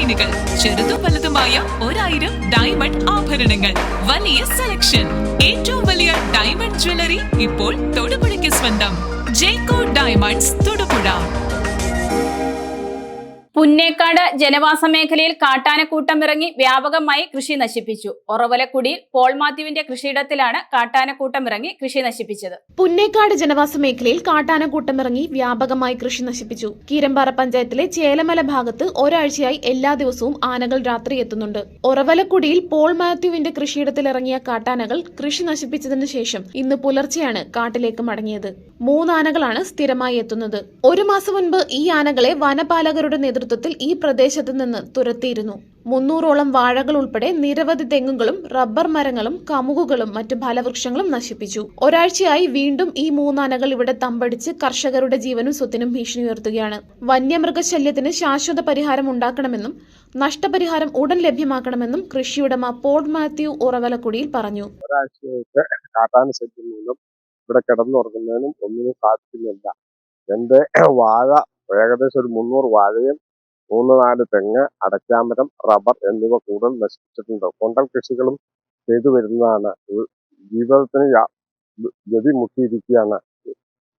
ചെയിനുകൾ, ചെറുതും വലുതുമായ 1000 ഡയമണ്ട് ആഭരണങ്ങൾ, വലിയ സെലക്ഷൻ, ഏറ്റവും വലിയ ഡയമണ്ട് ജ്വല്ലറി ഇപ്പോൾ തൊടുപുഴയ്ക്ക് സ്വന്തം ജേക്കോ ഡയമണ്ട്സ് തൊടുപുഴ. പുന്നേക്കാട് ജനവാസ മേഖലയിൽ കാട്ടാനക്കൂട്ടം ഇറങ്ങി വ്യാപകമായി കൃഷി നശിപ്പിച്ചു. ഒറവലക്കുടിയിൽ പോൾ മാത്യുവിന്റെ കൃഷിയിടത്തിലാണ് കാട്ടാനക്കൂട്ടം ഇറങ്ങി കൃഷി നശിപ്പിച്ചത്. പുന്നേക്കാട് ജനവാസ മേഖലയിൽ കാട്ടാനക്കൂട്ടം ഇറങ്ങി വ്യാപകമായി കൃഷി നശിപ്പിച്ചു. കീരമ്പാറ പഞ്ചായത്തിലെ ചേലമല ഭാഗത്ത് ഒരാഴ്ചയായി എല്ലാ ദിവസവും ആനകൾ രാത്രി എത്തുന്നുണ്ട്. ഒറവലക്കുടിയിൽ പോൾ മാത്യുവിന്റെ കൃഷിയിടത്തിൽ ഇറങ്ങിയ കാട്ടാനകൾ കൃഷി നശിപ്പിച്ചതിനു ശേഷം ഇന്ന് പുലർച്ചെയാണ് കാട്ടിലേക്ക് മടങ്ങിയത്. 3 ആനകളാണ് സ്ഥിരമായി എത്തുന്നത്. 1 മാസം മുൻപ് ഈ ആനകളെ വനപാലകരുടെ നേതൃത്വത്തിൽ ഈ പ്രദേശത്ത് നിന്ന് തുരത്തിയിരുന്നു. 300ഓളം വാഴകൾ ഉൾപ്പെടെ നിരവധി തെങ്ങുകളും റബ്ബർ മരങ്ങളും കമുകുകളും മറ്റു ഫലവൃക്ഷങ്ങളും നശിപ്പിച്ചു. ഒരാഴ്ചയായി വീണ്ടും ഈ 3 ആനകൾ ഇവിടെ തമ്പടിച്ച് കർഷകരുടെ ജീവനും സ്വത്തിനും ഭീഷണി ഉയർത്തുകയാണ്. വന്യമൃഗശല്യത്തിന് ശാശ്വത പരിഹാരം ഉണ്ടാക്കണമെന്നും നഷ്ടപരിഹാരം ഉടൻ ലഭ്യമാക്കണമെന്നും കൃഷിയുടമ പോൾ മാത്യു ഉറവലക്കുടിയിൽ പറഞ്ഞു. ഇവിടെ കിടന്നുറങ്ങുന്നതിനും ഒന്നിനും സാധിക്കുന്നില്ല. എന്റെ വാഴ ഏകദേശം ഒരു 300 വാഴയും 3-4 തെങ്ങ്, അടയ്ക്കാമരം, റബ്ബർ എന്നിവ കൂടുതൽ നശിപ്പിച്ചിട്ടുണ്ട്. കൊണ്ടൽ കൃഷികളും ചെയ്തു വരുന്നതാണ്. ജീവിതത്തിന് ഗതി മുട്ടിയിരിക്കുകയാണ്.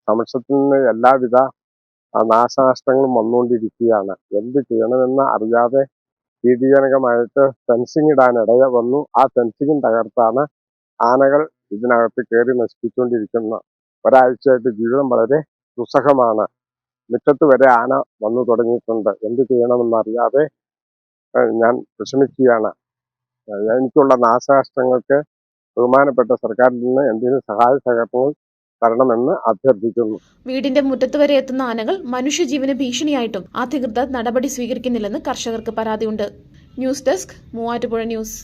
സമക്ഷത്തിന് എല്ലാവിധ നാശനഷ്ടങ്ങളും വന്നുകൊണ്ടിരിക്കുകയാണ്. എന്ത് ചെയ്യണമെന്ന് അറിയാതെ ഭീതിജനകമായിട്ട് ഫെൻസിങ് ഇടാൻ ഇടയ വന്നു. ആ ഫെൻസിങ് തകർത്താണ് ആനകൾ ഇതിനകത്ത് കയറി നശിപ്പിച്ചുകൊണ്ടിരിക്കുന്ന. ഒരാഴ്ചയായിട്ട് ജീവിതം വളരെ ദുസ്സഹമാണ്. മുറ്റത്ത് വരെ ആന വന്നു തുടങ്ങിയിട്ടുണ്ട്. എന്ത് ചെയ്യണമെന്നറിയാതെ ഞാൻ വിഷമിക്കുകയാണ്. എനിക്കുള്ള നാശനഷ്ടങ്ങൾക്ക് ബഹുമാനപ്പെട്ട സർക്കാരിൽ നിന്ന് എന്തെങ്കിലും സഹായ സഹകരണങ്ങൾ തരണമെന്ന് അഭ്യർത്ഥിക്കുന്നു. വീടിന്റെ മുറ്റത്ത് വരെ എത്തുന്ന ആനകൾ മനുഷ്യജീവന് ഭീഷണിയായിട്ടും അധികൃതർ നടപടി സ്വീകരിക്കുന്നില്ലെന്ന് കർഷകർക്ക് പരാതിയുണ്ട്. News desk, Muvattupuzha news.